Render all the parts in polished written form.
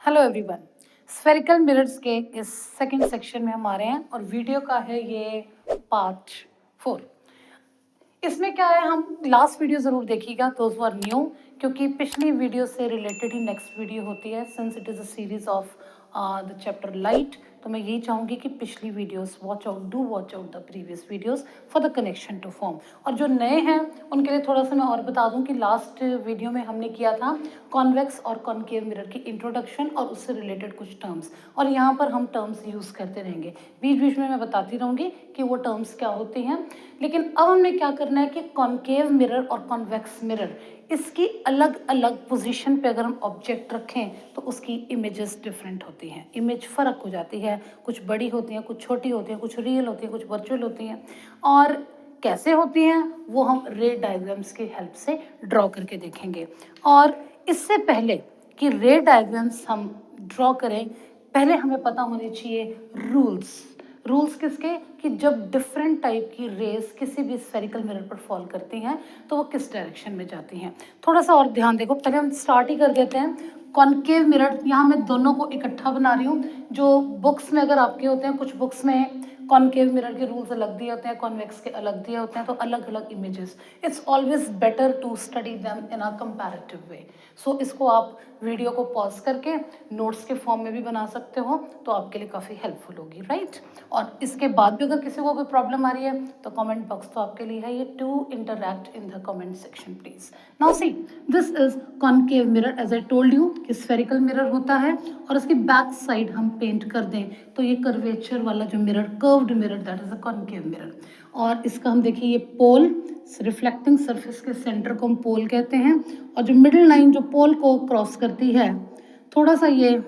Hello everyone. Spherical mirrors के इस second section में हम आ रहे हैं और वीडियो का है ये पार्ट 4। इसमें क्या है, हम लास्ट वीडियो ज़रूर देखिएगा दोज हु आर न्यू, क्योंकि पिछली वीडियो से रिलेटेड ही नेक्स्ट वीडियो होती है since it is a series of the chapter light. तो मैं यही चाहूँगी कि पिछली videos watch out the previous videos for the connection to form. और जो नए हैं उनके लिए थोड़ा सा मैं और बता दूं कि लास्ट वीडियो में हमने किया था कॉन्वेक्स और कॉनकेव मिरर की इंट्रोडक्शन और उससे रिलेटेड कुछ टर्म्स, और यहाँ पर हम टर्म्स यूज़ करते रहेंगे। बीच बीच में मैं बताती रहूँगी कि वो टर्म्स क्या होती हैं। लेकिन अब हमने क्या करना है कि कॉनकेव मिरर और कॉन्वेक्स मिरर, इसकी अलग अलग पोजीशन पे अगर हम ऑब्जेक्ट रखें तो उसकी इमेजेस डिफरेंट होती हैं, इमेज फ़र्क हो जाती है, कुछ बड़ी होती हैं, कुछ छोटी होती हैं, कुछ रियल होती हैं, कुछ वर्चुअल होती हैं। और कैसे होती हैं वो हम रे डायग्राम्स की हेल्प से ड्रॉ करके देखेंगे। और इससे पहले कि रे डायग्राम्स हम ड्रॉ करें, पहले हमें पता होने चाहिए रूल्स किसके, कि जब डिफरेंट टाइप की रेस किसी भी स्फेरिकल मिरर पर फॉल करती हैं तो वो किस डायरेक्शन में जाती हैं। थोड़ा सा और ध्यान देखो, पहले हम स्टार्ट ही कर देते हैं। कॉनकेव मिरर, यहाँ मैं दोनों को इकट्ठा बना रही हूँ। जो बुक्स में अगर आपके होते हैं, कुछ बुक्स में कॉनकेव मिरर के रूल्स अलग दिए होते हैं, कॉन्वेक्स के अलग दिए होते हैं, तो अलग अलग images, it's always better to study them in a comparative way. So इसको आप वीडियो को पॉज करके नोट्स के फॉर्म में भी बना सकते हो, तो आपके लिए काफ़ी हेल्पफुल होगी, राइट। और इसके बाद भी अगर किसी को कोई प्रॉब्लम आ रही है तो कमेंट बॉक्स तो आपके लिए है, ये to interact in the comment section please. Now see, this is concave mirror. As I told you कि स्फेरिकल मिरर होता है और इसकी बैक साइड हम पेंट कर दें तो ये कर्वेचर वाला जो mirror, curved mirror, that is a concave mirror. और इसका हम देखिए, ये पोल, रिफ्लेक्टिंग सरफेस के सेंटर को हम पोल कहते हैं, और जो मिडिल लाइन जो पोल को क्रॉस करती है, थोड़ा सा ये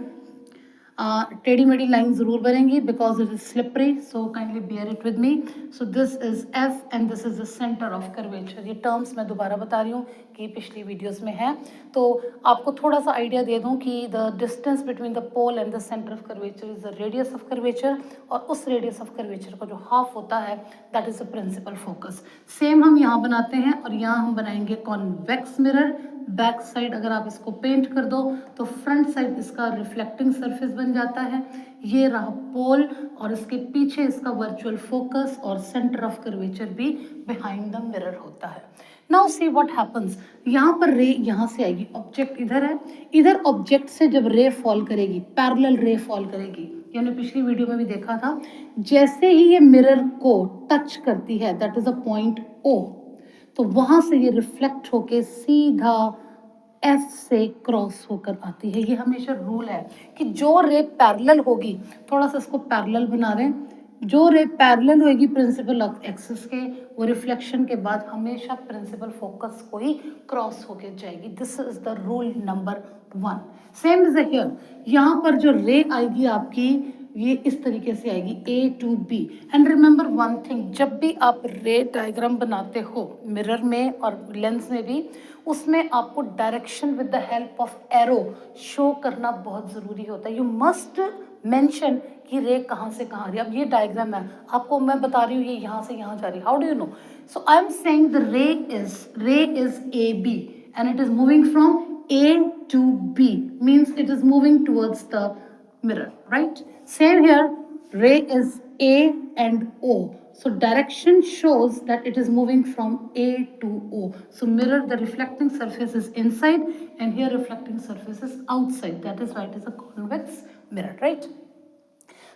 टेढ़ी मेढ़ी लाइन जरूर बनेंगी because it is slippery, so kindly bear it with me. So this is F and this is the centre of curvature. ये टर्म्स मैं दोबारा बता रही हूँ कि पिछली वीडियोस में है, तो आपको थोड़ा सा आइडिया दे दूँ कि the distance between the pole and the centre of curvature is the radius of curvature, और उस रेडियस ऑफ कर्वेचर का जो हाफ होता है that is the principal focus. Same हम यहाँ बनाते हैं, और यहाँ हम बनाएंगे कॉन्वेक्स मिरर। बैक साइड अगर आप इसको पेंट कर दो तो फ्रंट साइड इसका रिफ्लेक्टिंग सरफेस बन जाता है। ये रहा पोल, और इसके पीछे इसका वर्चुअल फोकस और सेंटर ऑफ कर्वेचर भी बिहाइंड द मिरर होता है। नाउ सी व्हाट हैपेंस, यहाँ पर रे यहाँ से आएगी, ऑब्जेक्ट इधर है, इधर ऑब्जेक्ट से जब रे फॉल करेगी, पैरेलल रे फॉल करेगी, ये हमने पिछली वीडियो में भी देखा था। जैसे ही ये मिरर को टच करती है, that is a point O, तो वहां से ये रिफ्लेक्ट होके सीधा एफ से क्रॉस होकर आती है। ये हमेशा रूल है कि जो रे पैरेलल होगी, थोड़ा सा इसको पैरेलल बना रहे हैं, जो रे पैरेलल होगी प्रिंसिपल एक्सिस के, वो रिफ्लेक्शन के बाद हमेशा प्रिंसिपल फोकस को ही क्रॉस होके जाएगी। This is the rule number 1। Same is here, यहाँ पर जो रे आएगी आपकी, ये इस तरीके से आएगी, A to B. And remember one thing, जब भी आप रे डायग्राम बनाते हो मिरर में और लेंस में भी, उसमें आपको direction with the help of arrow show करना बहुत ज़रूरी होता है। यू मस्ट मेंशन कि रे कहाँ से कहाँ आ रही है। अब ये डायग्राम है, आपको मैं बता रही हूँ ये यहाँ से यहाँ जा रही है, how do you know? So I am saying the ray is A B and it is moving from A to B, means it is moving towards the mirror, right? Same here, ray is A and O. So direction shows that it is moving from A to O. So mirror, the reflecting surface is inside, and here reflecting surface is outside. That is why it is a convex mirror, right?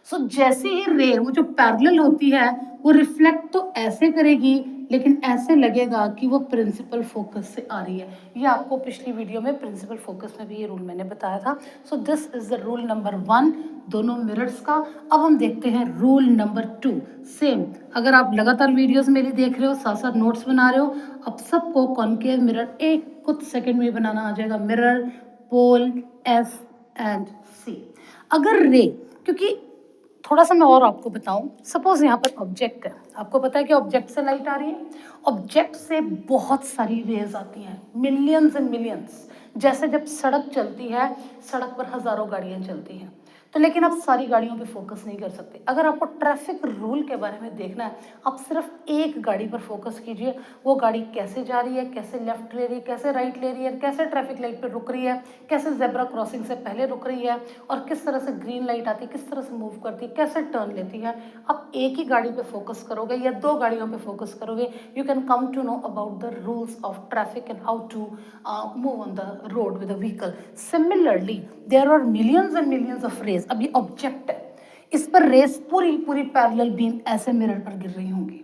सो जैसे ही रे वो जो parallel होती है वो reflect तो ऐसे करेगी, लेकिन ऐसे लगेगा कि वो प्रिंसिपल फोकस से आ रही है। ये आपको पिछली वीडियो में प्रिंसिपल फोकस में भी ये रूल मैंने बताया था। सो this is the rule number 1 दोनों मिरर्स का। अब हम देखते हैं रूल नंबर 2। सेम, अगर आप लगातार वीडियोस मेरी देख रहे हो, साथ साथ नोट्स बना रहे हो, अब सबको कॉनकेव मिरर एक कुछ सेकंड में बनाना आ जाएगा। मिरर, पोल, एफ एंड सी। अगर रे, क्योंकि थोड़ा सा मैं और आपको बताऊं, सपोज यहाँ पर ऑब्जेक्ट है, आपको पता है कि ऑब्जेक्ट से लाइट आ रही है, ऑब्जेक्ट से बहुत सारी रेज आती हैं, मिलियंस एंड मिलियंस। जैसे जब सड़क चलती है, सड़क पर हजारों गाड़ियाँ चलती हैं, तो लेकिन आप सारी गाड़ियों पे फोकस नहीं कर सकते। अगर आपको ट्रैफिक रूल के बारे में देखना है, आप सिर्फ एक गाड़ी पर फोकस कीजिए, वो गाड़ी कैसे जा रही है, कैसे लेफ्ट ले रही है, कैसे राइट ले रही है, कैसे ट्रैफिक लाइट पर रुक रही है, कैसे जेब्रा क्रॉसिंग से पहले रुक रही है, और किस तरह से ग्रीन लाइट आती है, किस तरह से मूव करती है, कैसे टर्न लेती है। आप एक ही गाड़ी पे फोकस करोगे या दो गाड़ियों पे फोकस करोगे, you can come to know about the rules of traffic and how to move on the road with a vehicle. Similarly there are millions and millions of rays. अब ये ऑब्जेक्ट है, इस पर रेस पूरी पूरी parallel beam ऐसे mirror पर गिर रही होंगी,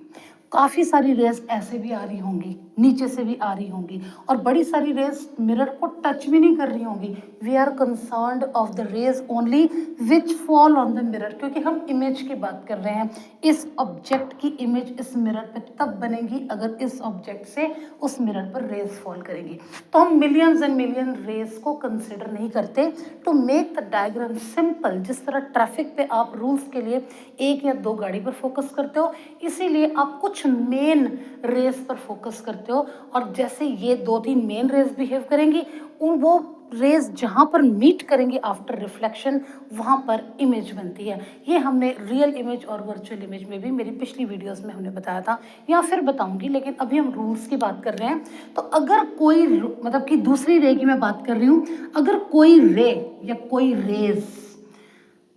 काफ़ी सारी रेस ऐसे भी आ रही होंगी, नीचे से भी आ रही होंगी, और बड़ी सारी रेस मिरर को टच भी नहीं कर रही होंगी। We are concerned of the rays only which fall on the mirror, क्योंकि हम इमेज की बात कर रहे हैं। इस ऑब्जेक्ट की इमेज इस मिरर पे तब बनेगी अगर इस ऑब्जेक्ट से उस मिरर पर रेस फॉल करेगी। तो हम मिलियंस एंड मिलियन रेस को कंसिडर नहीं करते। To make the diagram simple, जिस तरह ट्रैफिक पे आप रूल्स के लिए एक या दो गाड़ी पर फोकस करते हो, इसीलिए आप कुछ मेन रेस पर फोकस करते हो, और जैसे ये दो तीन मेन रेस बिहेव करेंगी, उन वो रेस जहाँ पर मीट करेंगे आफ्टर रिफ्लेक्शन, वहाँ पर इमेज बनती है। ये हमने रियल इमेज और वर्चुअल इमेज में भी मेरी पिछली वीडियोस में हमने बताया था, या फिर बताऊंगी, लेकिन अभी हम रूल्स की बात कर रहे हैं। तो अगर कोई मतलब कि दूसरी रे की मैं बात कर रही हूँ, अगर कोई रे या कोई रेस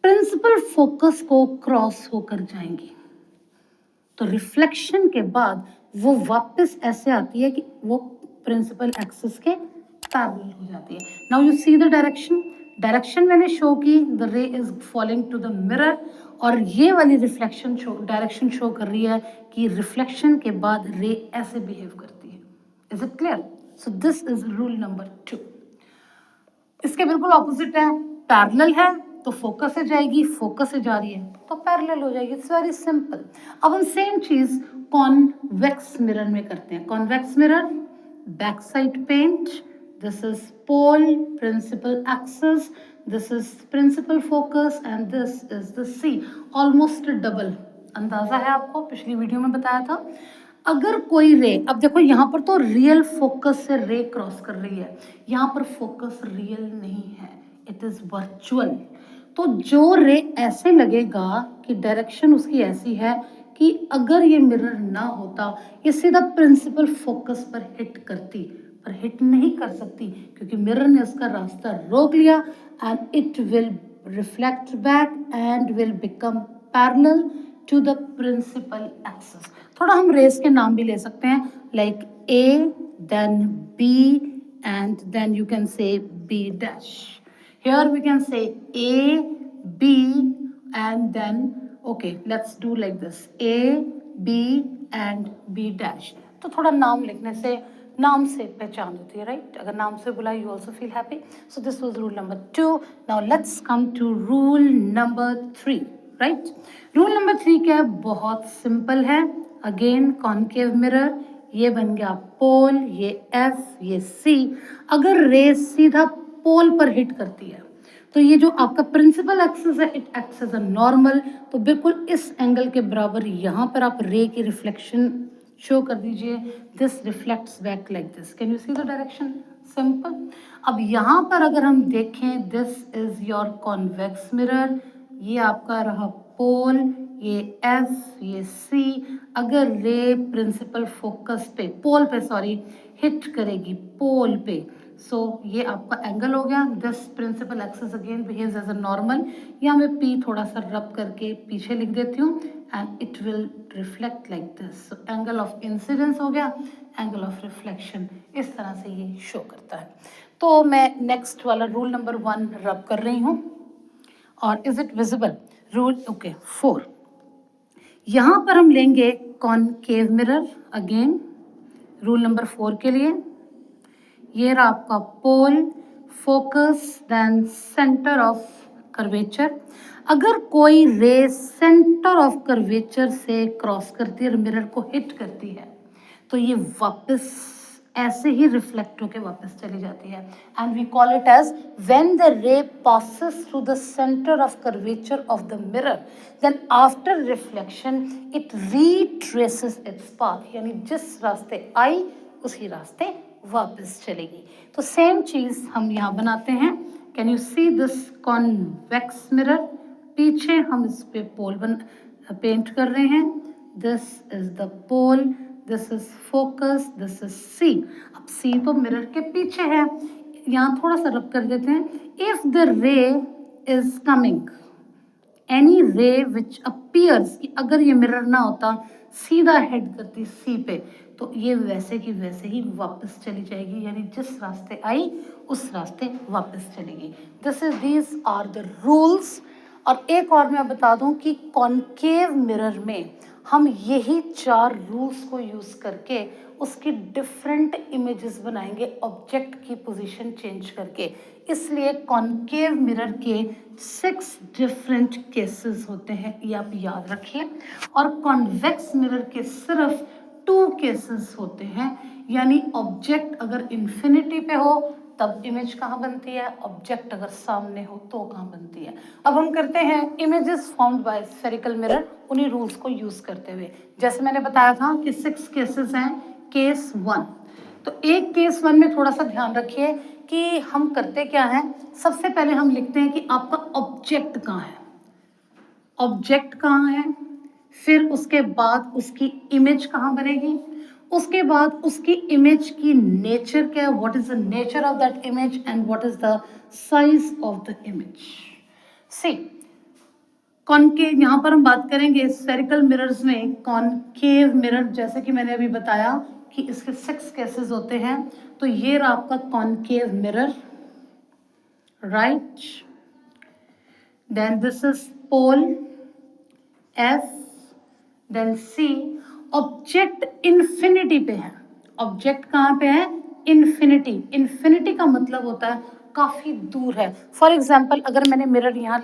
प्रिंसिपल फोकस को क्रॉस होकर जाएंगी, तो रिफ्लेक्शन के बाद वो वापस ऐसे आती है कि वो प्रिंसिपल एक्सिस के पैरेलल हो जाती है। Now you see the direction मैंने शो की, the ray is falling to the mirror, और ये वाली रिफ्लेक्शन शो डायरेक्शन शो कर रही है कि रिफ्लेक्शन के बाद रे ऐसे बिहेव करती है। Is it clear? So this is rule number 2। इसके बिल्कुल ऑपोजिट है, पैरेलल है तो फोकस से जाएगी, फोकस से जा रही है तो पैरेलल हो जाएगी। It's very simple. अब हम सेम चीज कॉन्वेक्स मिरर में करते हैं। Convex mirror, back side paint, this is pole, principal axis, this is principal focus, and this is the C. Almost double. अंदाजा है आपको, पिछली वीडियो में बताया था। अगर कोई रे, अब देखो यहाँ पर तो रियल फोकस से रे क्रॉस कर रही है, यहाँ पर फोकस रियल नहीं है, इट इज वर्चुअल। तो जो रे ऐसे लगेगा कि डायरेक्शन उसकी ऐसी है कि अगर ये मिरर ना होता, ये सीधा प्रिंसिपल फोकस पर हिट करती, पर हिट नहीं कर सकती क्योंकि मिरर ने उसका रास्ता रोक लिया, and it will reflect back and will become parallel to the principal axis. थोड़ा हम रेस के नाम भी ले सकते हैं, like A, then B, and then you can say B dash. Here we can say A, B, and then, okay, let's do like this, A, B, and B dash. तो थोड़ा नाम लिखने से, नाम से पहचान होती है, राइट? अगर नाम से बुला, you also feel happy. So this was rule number 2. Now let's come to rule number 3, right? Rule number 3 क्या है? बहुत सिंपल है। Again, concave mirror, ये बन गया पोल, ये F, ये C। अगर रेस सीधा पोल पर हिट करती है तो ये जो आपका प्रिंसिपल एक्सिस है, it acts as a normal, तो बिल्कुल इस एंगल के बराबर यहाँ पर आप रे की रिफ्लेक्शन शो कर दीजिए। This reflects back like this. Can you see the direction? Simple. अब यहाँ पर अगर हम देखें, this is your convex mirror, ये आपका रहा पोल, ये F, ये C। अगर रे प्रिंसिपल फोकस पे, पोल पे सॉरी, हिट करेगी पोल पे, सो ये आपका एंगल हो गया। This principal axis again behaves as a normal. यहाँ मैं P थोड़ा सा रब करके पीछे लिख देती हूँ, and it will reflect like this. So angle of incidence हो गया, एंगल ऑफ रिफ्लेक्शन, इस तरह से ये शो करता है। तो मैं नेक्स्ट वाला रूल नंबर 1 रब कर रही हूँ, और is it visible? Rule okay 4। यहाँ पर हम लेंगे concave mirror again, rule number 4 के लिए। ये रहा आपका pole, focus, then centre of curvature. अगर कोई रे सेंटर ऑफ कर्वेचर से क्रॉस करती है और मिरर को हिट करती है, तो ये वापस ऐसे ही रिफ्लेक्ट होके वापस चली जाती है, and we call it as when the ray passes through the centre of curvature of the mirror, then after reflection it retraces its path, यानी जिस रास्ते आई उसी रास्ते वापस चलेगी। तो सेम चीज हम यहाँ बनाते हैं, can you see this convex mirror? पीछे हम इस पे पोल पेंट कर रहे हैं. This is the pole, this is focus, this is C. अब सी तो मिरर के पीछे है, यहाँ थोड़ा सा रब कर देते हैं. If the ray is coming, any रे विच अपीयर्स, कि अगर ये मिरर ना होता सीधा हेड करती सी पे, तो ये वैसे की वैसे ही वापस चली जाएगी, यानी जिस रास्ते आई उस रास्ते वापस चलेगी. These are the rules. और एक और मैं बता दूं कि कॉन्केव मिरर में हम यही 4 रूल्स को यूज करके उसकी डिफरेंट इमेजेस बनाएंगे ऑब्जेक्ट की पोजीशन चेंज करके. इसलिए कॉन्केव मिरर के 6 डिफरेंट केसेस होते हैं, ये आप याद रखिए. और कॉन्वेक्स मिरर के सिर्फ 2 केसेस होते हैं, यानी ऑब्जेक्ट अगर इन्फिनिटी पे हो तब इमेज कहाँ बनती है, ऑब्जेक्ट अगर सामने हो तो कहाँ बनती है. अब हम करते हैं images formed by spherical mirror, उन्हीं रूल्स को यूज करते हुए. जैसे मैंने बताया था कि 6 केसेस हैं. केस 1, तो एक केस 1 में थोड़ा सा ध्यान रखिए कि हम करते क्या हैं. सबसे पहले हम लिखते हैं कि आपका ऑब्जेक्ट कहाँ है, ऑब्जेक्ट कहाँ है, फिर उसके बाद उसकी इमेज कहाँ बनेगी, उसके बाद उसकी इमेज की नेचर क्या है, what is the nature of that image and what is the size of the image. See concave, यहाँ पर हम बात करेंगे स्फेरिकल मिरर्स में कॉनकेव मिरर. जैसे कि मैंने अभी बताया कि इसके 6 केसेस होते हैं. तो ये रहा आपका concave mirror, right. Then this is pole F, then C. Object infinity पे है, ऑब्जेक्ट कहाँ पे है, इन्फिनिटी. इन्फिनिटी का मतलब होता है काफी दूर है. फॉर एग्जाम्पल अगर मैंने मिरर यहाँ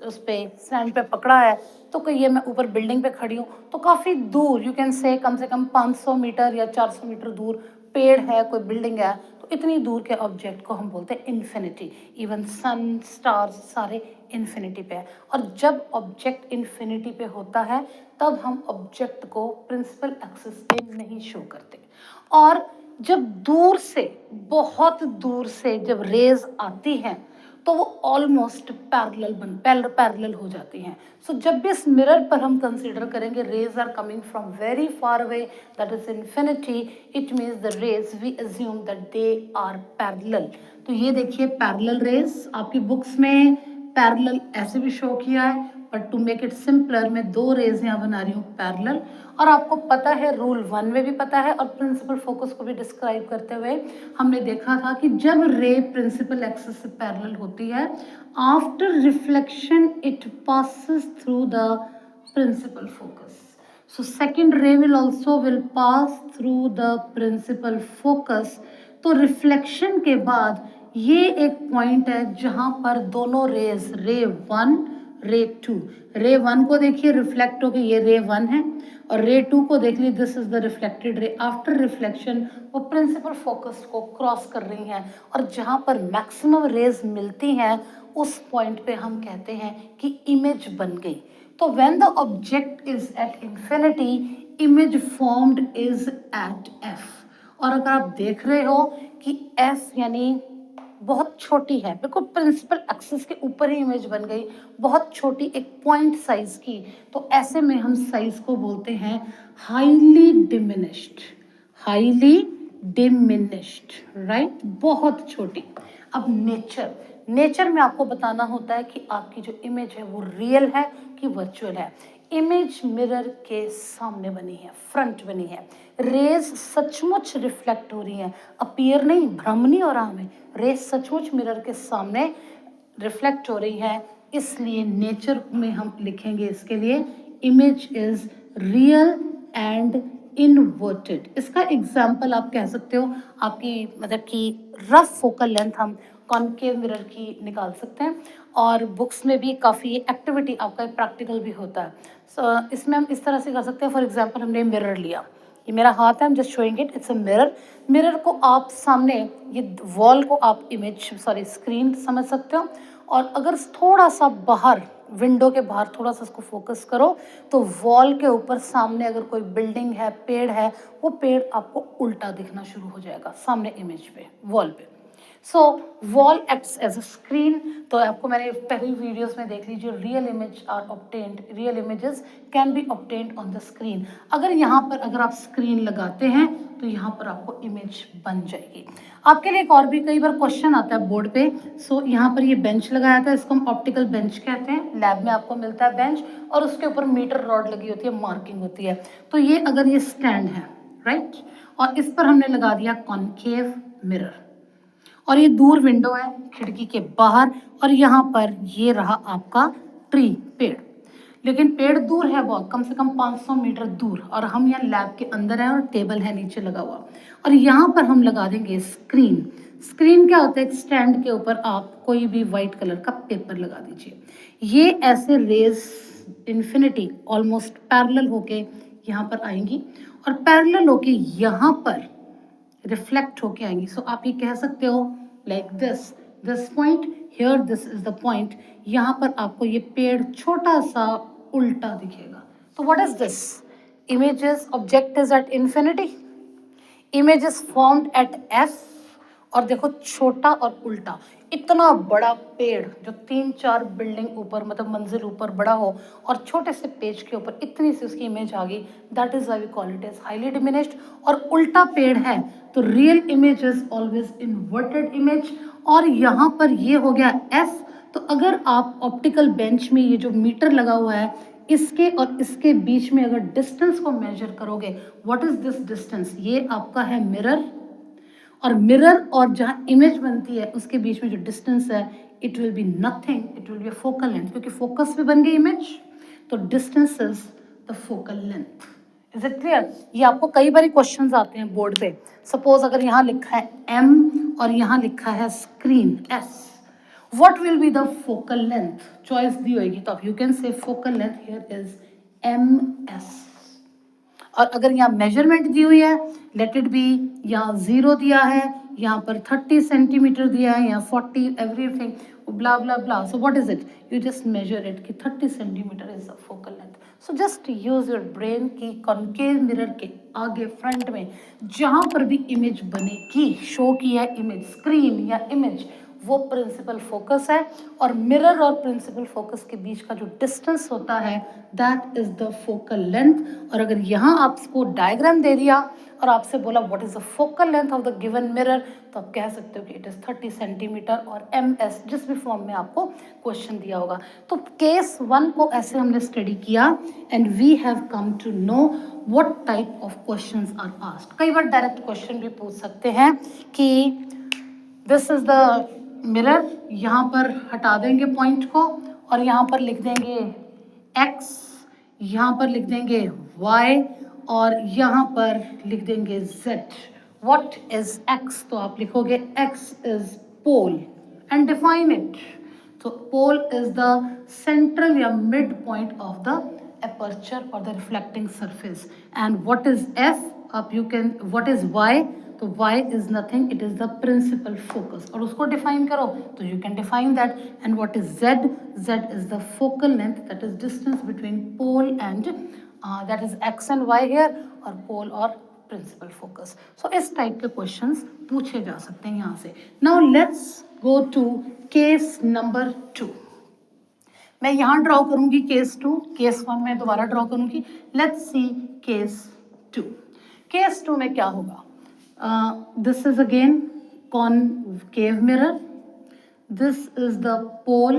उस पे स्टैंड पे पकड़ा है, तो कहिए मैं ऊपर बिल्डिंग पे खड़ी हूँ, तो काफी दूर, यू कैन से कम 500 मीटर या 400 मीटर दूर पेड़ है, कोई बिल्डिंग है, तो इतनी दूर के ऑब्जेक्ट को हम बोलते हैं इन्फिनिटी. इवन सन, स्टार्स सारे इन्फिनिटी पे है. और जब ऑब्जेक्ट इन्फिनिटी पे होता है तब हम ऑब्जेक्ट को प्रिंसिपल एक्सिस पे नहीं शो करते. और जब दूर से, बहुत दूर से जब रेज आती हैं तो वो ऑलमोस्ट पैरेलल हो जाती हैं. सो जब भी इस मिरर पर हम कंसीडर करेंगे rays are coming from very far away, that is infinity, it means the rays we assume that they are parallel. तो ये देखिए पैरेलल रेज, आपकी बुक्स में पैरेलल ऐसे भी शो किया है, but to make it simpler मैं 2 रेज यहाँ बना रही हूँ पैरेलल. और आपको पता है रूल 1 में भी पता है, और प्रिंसिपल फोकस को भी डिस्क्राइब करते हुए हमने देखा था कि जब रे प्रिंसिपल एक्सिस से पैरेलल होती है, after reflection it passes through the principal focus. So second ray will pass through the principal focus. तो रिफ्लेक्शन के बाद ये एक पॉइंट है जहां पर दोनों रेज, रे 1, रे 2, रे 1 को देखिए रिफ्लेक्ट होके ये रे 1 है, और रे 2 को देख लीजिए दिस इज द रिफ्लेक्टेड रे. आफ्टर रिफ्लेक्शन वो प्रिंसिपल फोकस को क्रॉस कर रही हैं, और जहां पर मैक्सिमम रेज मिलती हैं उस पॉइंट पे हम कहते हैं कि इमेज बन गई. तो when the object is at infinity, image formed is at f. और अगर आप देख रहे हो कि f यानी बहुत छोटी है, बिल्कुल प्रिंसिपल एक्सिस के ऊपर ही इमेज बन गई, बहुत छोटी एक पॉइंट साइज की, तो ऐसे में हम साइज को बोलते हैं highly diminished, highly diminished, right, बहुत छोटी. अब नेचर में आपको बताना होता है कि आपकी जो इमेज है वो रियल है कि वर्चुअल है. इमेज मिरर के सामने बनी है, फ्रंट बनी है, रेज सचमुच रिफ्लेक्ट हो रही हैं, अपीयर नहीं, भ्रम नहीं हो रहा हमें, रेज सचमुच मिरर के सामने रिफ्लेक्ट हो रही है. इसलिए नेचर में हम लिखेंगे इसके लिए image is real and inverted. इसका एग्जाम्पल आप कह सकते हो, आपकी मतलब कि रफ फोकल लेंथ हम कॉनकेव मिरर की निकाल सकते हैं, और बुक्स में भी काफ़ी एक्टिविटी आपका प्रैक्टिकल भी होता है. इसमें हम इस तरह से कर सकते हैं. फॉर एग्जांपल हमने मिरर लिया, ये मेरा हाथ है, I am just showing it, it's a mirror. Mirror को आप सामने, ये वॉल को आप स्क्रीन समझ सकते हो, और अगर थोड़ा सा बाहर, विंडो के बाहर थोड़ा सा इसको फोकस करो, तो वॉल के ऊपर सामने अगर कोई बिल्डिंग है, पेड़ है, वो पेड़ आपको उल्टा दिखना शुरू हो जाएगा सामने इमेज पे, वॉल पे. So wall acts as a screen, तो आपको मैंने पहली वीडियोस में देख लीजिए, real image are obtained, real images can be obtained on the screen. अगर यहाँ पर अगर आप स्क्रीन लगाते हैं तो यहाँ पर आपको इमेज बन जाएगी। आपके लिए एक और भी कई बार क्वेश्चन आता है बोर्ड पे। सो यहाँ पर ये बेंच लगाया था, इसको हम ऑप्टिकल बेंच कहते हैं। लैब में आपको मिलता है बेंच और उसके ऊपर मीटर रॉड लगी होती है, मार्किंग होती है। तो ये अगर ये स्टैंड है, राइट, और इस पर हमने लगा दिया कॉनकेव मिरर, और ये दूर विंडो है खिड़की के बाहर, और यहाँ पर ये रहा आपका ट्री, पेड़। लेकिन पेड़ दूर है बहुत, कम से कम 500 मीटर दूर, और हम यहाँ लैब के अंदर हैं और टेबल है नीचे लगा हुआ, और यहाँ पर हम लगा देंगे स्क्रीन। स्क्रीन क्या होता है, एक स्टैंड के ऊपर आप कोई भी वाइट कलर का पेपर लगा दीजिए। ये ऐसे रेज इन्फिनिटी ऑलमोस्ट पैरेलल होके यहाँ पर आएंगी, और पैरेलल होके यहाँ पर रिफ्लेक्ट होके आएंगी। सो आप ये कह सकते हो like this point here, this is the point. यहाँ पर आपको ये पेड़ छोटा सा उल्टा दिखेगा। तो what is this? Images object is at infinity, image is formed at F, और देखो छोटा और उल्टा, इतना बड़ा पेड़ जो 3-4 बिल्डिंग ऊपर, मतलब मंजिल ऊपर बड़ा हो, और छोटे से पेज के ऊपर इतनी सी उसकी इमेज आ गई, that is why we call it as highly diminished. और उल्टा पेड़ है तो real image is always inverted image. और यहाँ पर ये हो गया एफ। तो अगर आप ऑप्टिकल बेंच में ये जो मीटर लगा हुआ है, इसके और इसके बीच में अगर डिस्टेंस को मेजर करोगे, व्हाट इज दिस डिस्टेंस? ये आपका है मिरर, और मिरर और जहाँ इमेज बनती है उसके बीच में जो डिस्टेंस है, it will be nothing, it will be focal length, क्योंकि फोकस पे बन गई इमेज, तो distance is the focal length. Is it clear? ये आपको कई बार क्वेश्चंस आते हैं बोर्ड पे। सपोज अगर यहाँ लिखा है एम और यहाँ लिखा है screen S, what will be the focal length? Choice दी होगी तो आप you can say focal length here is M S. और अगर यहाँ मेजरमेंट दी हुई है, लेट इट बी, यहाँ 0 दिया है, यहाँ पर 30 सेंटीमीटर दिया है, यहाँ 40, everything blah blah blah. So what is it? You just measure it कि 30 centimetre is the focal length. So just use your brain की कॉनकेव मिरर के आगे फ्रंट में जहाँ पर भी इमेज बनेगी, शो की है इमेज, स्क्रीन या इमेज, वो प्रिंसिपल फोकस है। और मिरर और प्रिंसिपल फोकस के बीच का जो डिस्टेंस होता है, that is the focal length. और अगर यहाँ आपको डायग्राम दे दिया और आपसे बोला what is the focal length of the given mirror, तो आप कह सकते हो कि इट इज 30 सेंटीमीटर और एम एस, जिस भी फॉर्म में आपको क्वेश्चन दिया होगा। तो केस 1 को ऐसे हमने स्टडी किया, and we have come to know what type of questions are asked. कई बार डायरेक्ट क्वेश्चन भी पूछ सकते हैं कि दिस इज द मिरर, यहाँ पर हटा देंगे पॉइंट को और यहाँ पर लिख देंगे x, यहाँ पर लिख देंगे y, और यहाँ पर लिख देंगे z। What is x? तो आप लिखोगे x is pole and define it. तो पोल इज द सेंट्रल या mid point of the aperture or the reflecting surface. And what is f? आप you can, what is y? तो y is nothing, it is the principal focus। और उसको define करो तो you can define that। And what is z? z is the focal length, that is distance between pole and that is x and y here, और pole और principal focus। So इस type के questions पूछे जा सकते हैं यहाँ से। Now let's go to case number 2। मैं यहाँ ड्रॉ करूंगी केस 2, केस 1 में दोबारा ड्रॉ करूंगी। Let's see case 2। केस 2 में क्या होगा? This is again concave mirror, this is the pole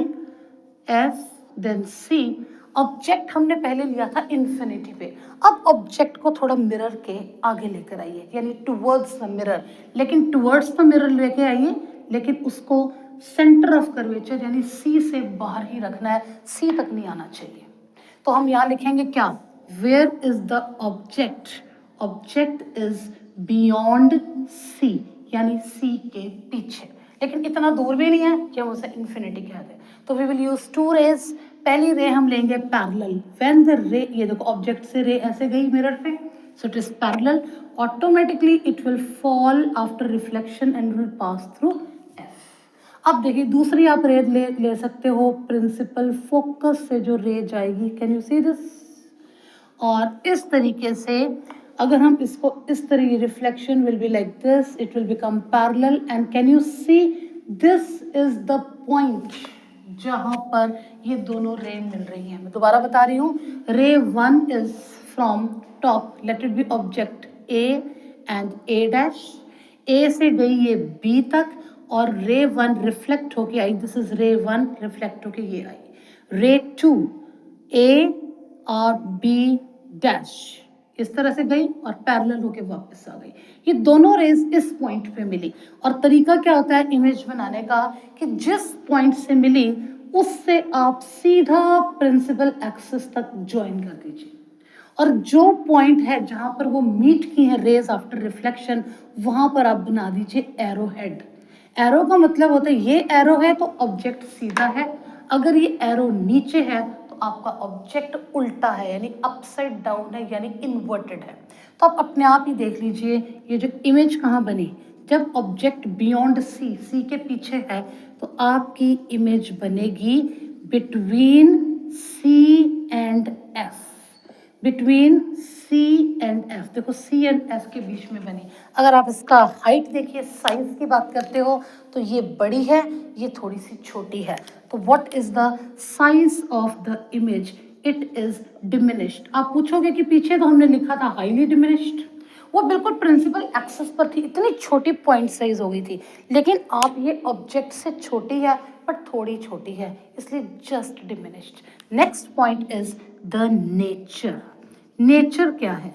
F, then C. Object हमने पहले लिया था इन्फिनिटी पे, अब ऑब्जेक्ट को थोड़ा मिरर के आगे लेकर आइए, यानी टुवर्ड्स द मिरर। लेकिन टुवर्ड्स द मिरर लेके आइए, लेकिन उसको सेंटर ऑफ कर्वेचर यानी सी से बाहर ही रखना है, सी तक नहीं आना चाहिए। तो हम यहाँ लिखेंगे क्या? Where is the object? Object is beyond C, यानी सी के पीछे, लेकिन इतना दूर भी नहीं है कि हम उसे इन्फिनिटी कहते हैं। तो वी विल यूज 2 रेज। पहली रे हम लेंगे पैरेलल। व्हेन द रे, ये देखो ऑब्जेक्ट से रे ऐसे गई मिरर पे, so it is parallel, automatically it will fall after reflection and will pass through F। अब देखिए दूसरी आप रे ले सकते हो प्रिंसिपल फोकस से जो रे जाएगी, कैन यू सी दिस? और इस तरीके से अगर हम इसको इस तरह, reflection will be like this, it will become parallel and can you see this is the point जहां पर ये दोनों रे मिल रही हैं। मैं दोबारा बता रही हूँ, ray 1 is from top, let it be object A and A dash, A से गई ये बी तक और रे 1 रिफ्लेक्ट होके आई, दिस इज रे 1 रिफ्लेक्ट होके ये आई। रे 2 ए और बी डैश इस तरह से गई और पैरेलल होके वापस आ गई। ये दोनों रेज इस पॉइंट पे मिली और तरीका क्या होता है इमेज बनाने का कि जिस पॉइंट से मिली उससे आप सीधा प्रिंसिपल एक्सिस तक ज्वाइन कर दीजिए और जो पॉइंट है जहां पर वो मीट की है रेज आफ्टर रिफ्लेक्शन, वहां पर आप बना दीजिए एरो हेड। एरो का मतलब होता है ये एरो है तो ऑब्जेक्ट सीधा है, अगर ये एरो नीचे है तो आपका ऑब्जेक्ट उल्टा है यानी अपसाइड डाउन है यानी इन्वर्टेड है। तो आप अपने आप ही देख लीजिए ये जो इमेज कहाँ बनी, जब ऑब्जेक्ट बियॉन्ड सी, सी के पीछे है तो आपकी इमेज बनेगी between C and F, between C and F. देखो सी एंड एफ के बीच में बनी। अगर आप इसका हाइट देखिए, साइज की बात करते हो तो ये बड़ी है, ये थोड़ी सी छोटी है। तो what is the size of the image? It is diminished. आप पूछोगे कि पीछे तो हमने लिखा था हाईली डिमिनिश्ड, वो बिल्कुल प्रिंसिपल एक्सेस पर थी, इतनी छोटी पॉइंट साइज हो गई थी, लेकिन आप ये ऑब्जेक्ट से छोटी है बट थोड़ी छोटी है इसलिए just diminished. Next point is the nature. Nature क्या है?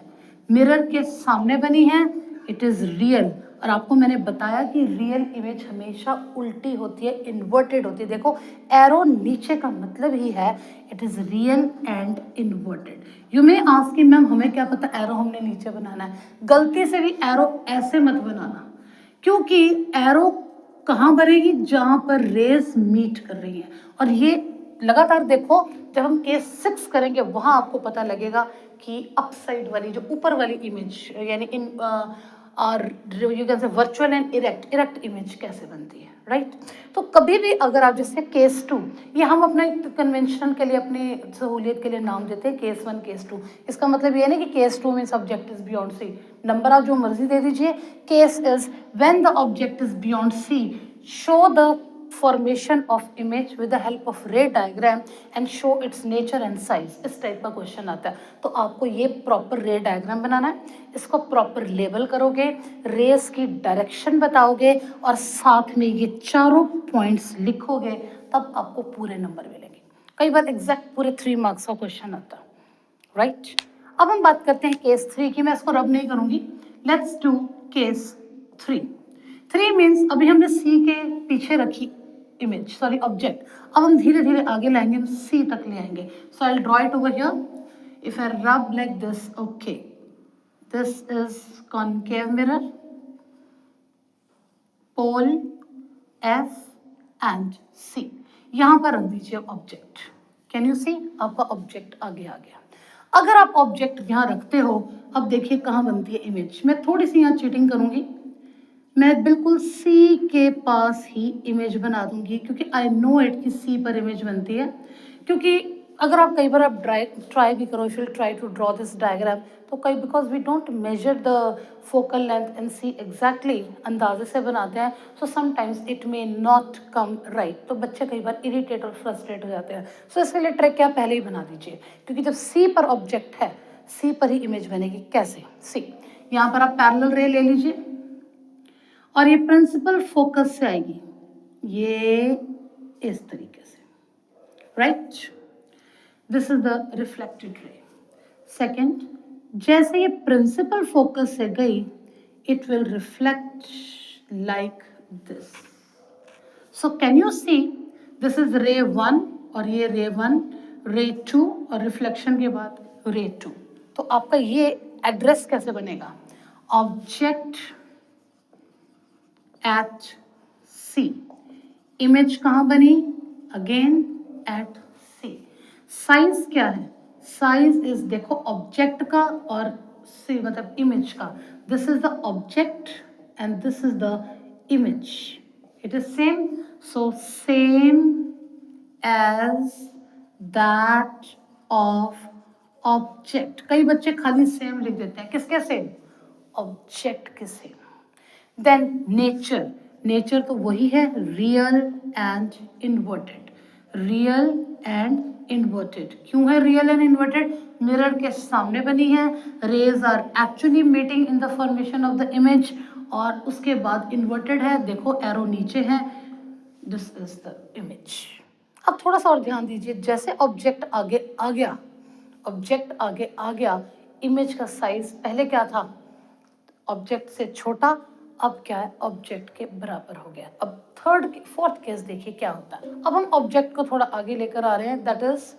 मिरर के सामने बनी है, इट इज रियल। और आपको मैंने बताया कि रियल इमेज हमेशा उल्टी होती है, इन्वर्टेड होती है। देखो एरो नीचे का मतलब ही है it is real and inverted. You may ask कि मैम हमें क्या पता एरो हमने नीचे बनाना है। गलती से भी एरो ऐसे मत बनाना, क्योंकि एरो कहाँ बनेगी? जहां पर रेस मीट कर रही है। और ये लगातार देखो, जब हम केस 6 करेंगे वहां आपको पता लगेगा कि अपसाइड वाली जो ऊपर वाली इमेज यानी इन और यू कैन से वर्चुअल एंड इरेक्ट इमेज कैसे बनती है, राइट? तो कभी भी अगर आप जैसे केस 2, ये हम अपने कन्वेंशन के लिए अपनी सहूलियत के लिए नाम देते हैं केस 1 केस 2। इसका मतलब ये नहीं कि केस 2 में subject is beyond C, number आप जो मर्जी दे दीजिए। Case is when the object is beyond C, show the formation of image with the help of ray diagram and show its nature and size। इस type का question आता है। तो आपको ये प्रॉपर रे डायग्राम बनाना है, इसको प्रॉपर लेबल करोगे, रेस की डायरेक्शन बताओगे और साथ में ये चारों पॉइंट्स लिखोगे, तब आपको पूरे नंबर मिलेंगे। कई बार एग्जैक्ट पूरे 3 मार्क्स का क्वेश्चन आता है, राइट? अब हम बात करते हैं केस 3 की। मैं इसको रब नहीं करूंगी, लेट्स डू केस 3। 3 मीन्स अभी हमने सी के पीछे रखी इमेज, सॉरी ऑब्जेक्ट। अब हम धीरे धीरे आगे लाएंगे, हम सी तक ले आएंगे। So I draw it over here. If I rub like this, okay, this is concave mirror, pole F and C. यहां पर रख दीजिए ऑब्जेक्ट। कैन यू सी? आपका ऑब्जेक्ट आगे आ गया। अगर आप ऑब्जेक्ट यहां रखते हो, अब देखिए कहां बनती है इमेज। मैं थोड़ी सी यहां चीटिंग करूंगी, मैं बिल्कुल सी के पास ही इमेज बना दूंगी, क्योंकि आई नो इट कि सी पर इमेज बनती है। क्योंकि अगर आप कई बार आप ट्राई भी करो, if you try to draw this diagram, तो कई because we don't measure the focal length and C exactly, अंदाजे से बनाते हैं, so sometimes it may not come right. तो बच्चे कई बार इरिटेट और फ्रस्ट्रेट हो जाते हैं। सो इसके लिए ट्रिक क्या, पहले ही बना दीजिए, क्योंकि जब सी पर ऑब्जेक्ट है, सी पर ही इमेज बनेगी। कैसे? सी, यहाँ पर आप पैरेलल रे ले लीजिए और ये प्रिंसिपल फोकस से आएगी, ये इस तरीके से, right? This is the reflected ray. Second, जैसे ये प्रिंसिपल फोकस से गई, it will reflect like this. So can you see, this is ray 1 और ये रे 1, रे 2 और रिफ्लेक्शन के बाद रे 2। तो आपका ये एड्रेस कैसे बनेगा? Object at C. इमेज कहाँ बनी? अगेन एट सी। साइज क्या है? साइज इज, देखो ऑब्जेक्ट का और सी मतलब इमेज का, this is the object and this is the image, it is same, so same as that of object, कई बच्चे खाली सेम लिख देते हैं, किसके सेम, ऑब्जेक्ट के सेम। देन नेचर, नेचर तो वही है, real and inverted, real and inverted. क्यों है रियल एंड इन्वर्टेड, मिरर के सामने बनी है, rays are actually meeting in the formation of the image, और उसके बाद इन्वर्टेड है, देखो एरो नीचे है, दिस इज द इमेज। अब थोड़ा सा और ध्यान दीजिए, जैसे ऑब्जेक्ट आगे आ गया, ऑब्जेक्ट आगे आ गया, इमेज का साइज पहले क्या था, ऑब्जेक्ट से छोटा, अब क्या है, ऑब्जेक्ट के बराबर हो गया। अब थर्ड फोर्थ केस देखिए क्या होता है। अब हम ऑब्जेक्ट को थोड़ा आगे लेकर आ रहे हैं, that is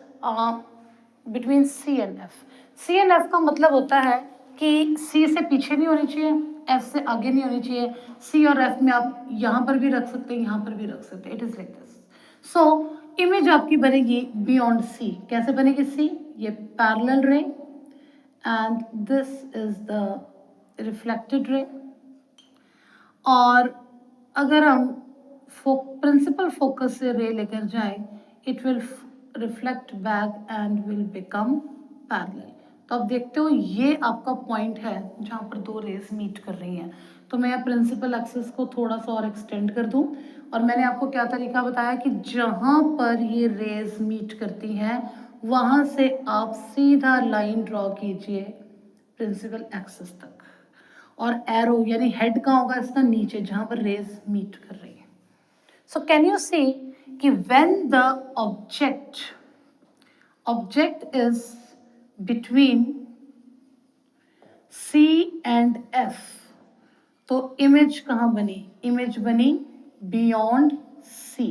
between C and F. C and F का मतलब होता है कि सी से पीछे नहीं होनी चाहिए, एफ से आगे नहीं होनी चाहिए। सी और एफ में आप यहाँ पर भी रख सकते हैं, यहाँ पर भी रख सकते हैं, it is like this. So image आपकी बनेगी बियॉन्ड सी, कैसे बनेगी सी, ये पैरेलल रे and this is the reflected रे। और अगर हम प्रिंसिपल फोकस से रे लेकर जाएं, it will reflect back and will become parallel. तो आप देखते हो ये आपका पॉइंट है जहाँ पर दो रेज मीट कर रही हैं। तो मैं प्रिंसिपल एक्सिस को थोड़ा सा और एक्सटेंड कर दूं, और मैंने आपको क्या तरीका बताया कि जहाँ पर ये रेज मीट करती हैं वहाँ से आप सीधा लाइन ड्रॉ कीजिए प्रिंसिपल एक्सिस तक, और एरो यानी हेड कहाँ होगा इसका, नीचे जहाँ पर रेज मीट कर रही है। सो कैन यू सी कि when the object is between C and F, तो इमेज कहाँ बनी, इमेज बनी बियॉन्ड C,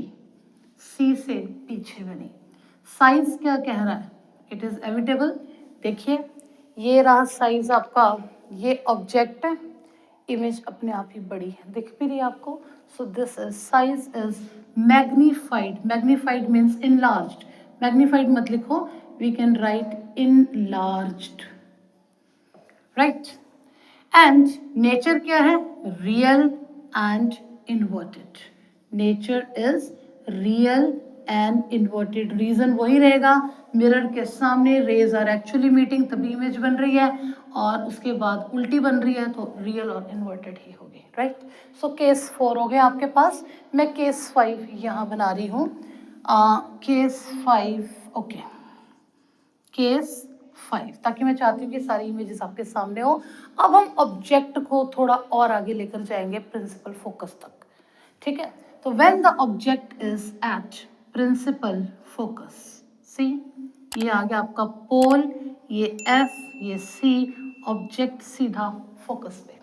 C से पीछे बनी। साइज क्या कह रहा है, इट इज एविटेबल। देखिए ये रहा साइज आपका, ये ऑब्जेक्ट है, इमेज अपने आप ही बड़ी है, दिख भी रही है आपको। So this is size is magnified, magnified means enlarged, magnified मत लिखो, we can write enlarged, right. And nature क्या है, real and inverted, nature is real and inverted. Reason वही रहेगा, मिरर के सामने रेज आर एक्चुअली मीटिंग, तभी image बन रही है, और उसके बाद उल्टी बन रही है तो रियल और इन्वर्टेड ही होगी, राइट। सो केस 4 हो गया आपके पास। मैं केस 5 यहाँ बना रही हूँ, केस 5, ओके, केस 5, ताकि मैं चाहती हूँ कि सारी इमेजेस आपके सामने हो। अब हम ऑब्जेक्ट को थोड़ा और आगे लेकर जाएंगे प्रिंसिपल फोकस तक, ठीक है। तो when the object is at principal focus, see ये आ गया आपका पोल, ये एफ, ये सी, ऑब्जेक्ट सीधा फोकस पे।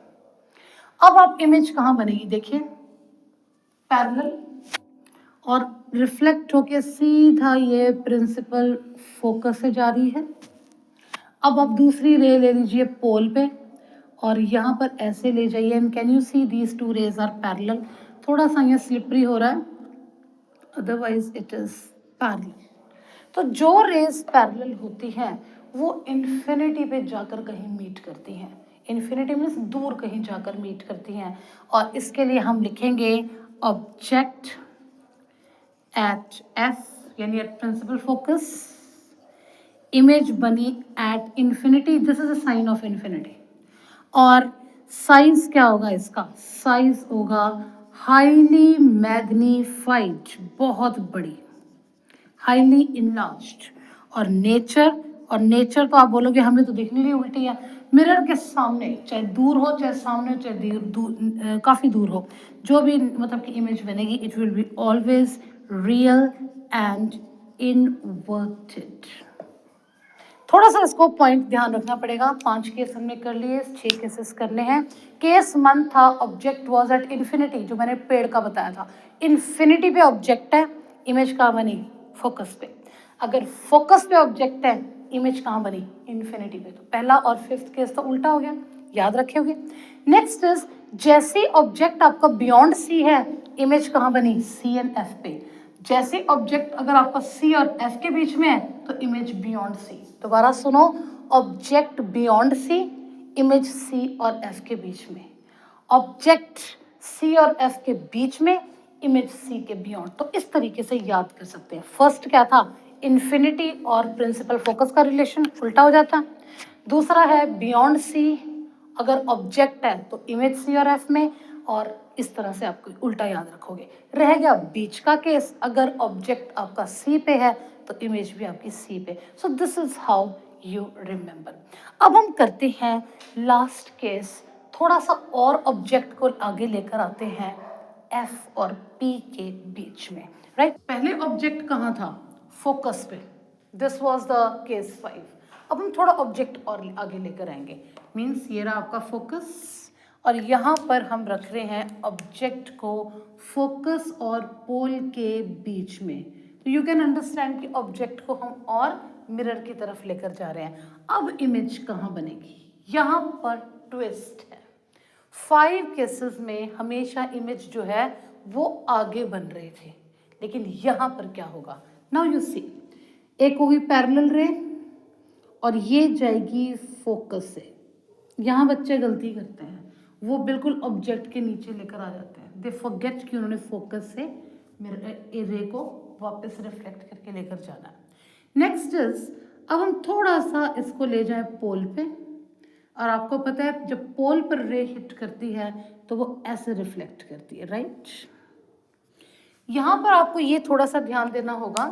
अब आप इमेज कहाँ बनेगी, देखिए पैरेलल, और रिफ्लेक्ट होके सीधा ये प्रिंसिपल फोकस से जा रही है। अब आप दूसरी रे ले लीजिए पोल पे, और यहाँ पर ऐसे ले जाइए, and can you see these two rays are parallel. थोड़ा सा ये स्लिपरी हो रहा है, अदरवाइज इट इज पैरेलल। तो जो रेज पैरेलल होती हैं वो इन्फिनिटी पे जाकर कहीं मीट करती हैं, इन्फिनिटी मीन्स दूर कहीं जाकर मीट करती हैं, और इसके लिए हम लिखेंगे ऑब्जेक्ट एट एफ यानी एट प्रिंसिपल फोकस, इमेज बनी at infinity, this is a sign of infinity, और साइज क्या होगा इसका, साइज होगा हाईली मैग्नीफाइड, बहुत बड़ी, हाईली इनलार्ज्ड। और नेचर तो आप बोलोगे हमें तो दिखने नहीं, उल्टी है, मिरर के सामने, चाहे दूर हो चाहे सामने हो, चाहे काफ़ी दूर हो, जो भी मतलब कि इमेज बनेगी, it will be always real and inverted. थोड़ा सा इसको पॉइंट ध्यान रखना पड़ेगा। 5 केस हमने कर लिए, 6 केसेस करने हैं। केस 1 था ऑब्जेक्ट वाज एट इन्फिनिटी, जो मैंने पेड़ का बताया था, इन्फिनिटी पे ऑब्जेक्ट है, इमेज कहाँ बनी, फोकस पे। अगर फोकस पे ऑब्जेक्ट है, इमेज कहाँ बनी, इन्फिनिटी पे। तो पहला और 5th केस तो उल्टा हो गया, याद रखोगे। नेक्स्ट इज, जैसे ऑब्जेक्ट आपका बियॉन्ड सी है, इमेज कहाँ बनी, सी एंड एफ पे। जैसे ऑब्जेक्ट अगर आपका सी और एफ के बीच में है तो इमेज बियॉन्ड सी। दोबारा सुनो, object beyond C, image C और एफ के बीच में, ऑब्जेक्ट सी और एफ के बीच में, इमेज सी के बियॉन्ड। तो इस तरीके से याद कर सकते हैं। फर्स्ट क्या था, इन्फिनिटी और प्रिंसिपल फोकस का रिलेशन उल्टा हो जाता है। दूसरा है बियॉन्ड सी, अगर ऑब्जेक्ट है तो इमेज सी और एफ में, और इस तरह से आपको उल्टा याद रखोगे। रह गया बीच का केस, अगर ऑब्जेक्ट आपका सी पे है तो इमेज भी आपकी सी पे। सो this is how you remember. अब हम करते हैं लास्ट केस, थोड़ा सा और ऑब्जेक्ट को आगे लेकर आते हैं एफ और पी के बीच में, राइट। पहले ऑब्जेक्ट कहाँ था? फोकस पे। This was the case 5। अब हम थोड़ा ऑब्जेक्ट और आगे लेकर आएंगे। मीन्स ये रहा आपका फोकस, और यहाँ पर हम रख रहे हैं ऑब्जेक्ट को फोकस और पोल के बीच में। तो यू कैन अंडरस्टैंड कि ऑब्जेक्ट को हम और मिरर की तरफ लेकर जा रहे हैं। अब इमेज कहाँ बनेगी? यहाँ पर ट्विस्ट है। 5 केसेस में हमेशा इमेज जो है वो आगे बन रहे थे, लेकिन यहाँ पर क्या होगा? नाउ यू सी, एक होगी पैरेलल रे और ये जाएगी फोकस से। यहाँ बच्चे गलती करते हैं, वो बिल्कुल ऑब्जेक्ट के नीचे लेकर आ जाते हैं। दे फॉरगेट कि उन्होंने फोकस से रे को वापस रिफ्लेक्ट करके लेकर जाना है। नेक्स्ट इज, अब हम थोड़ा सा इसको ले जाएं पोल पे, और आपको पता है जब पोल पर रे हिट करती है तो वो ऐसे रिफ्लेक्ट करती है, राइट। यहाँ पर आपको ये थोड़ा सा ध्यान देना होगा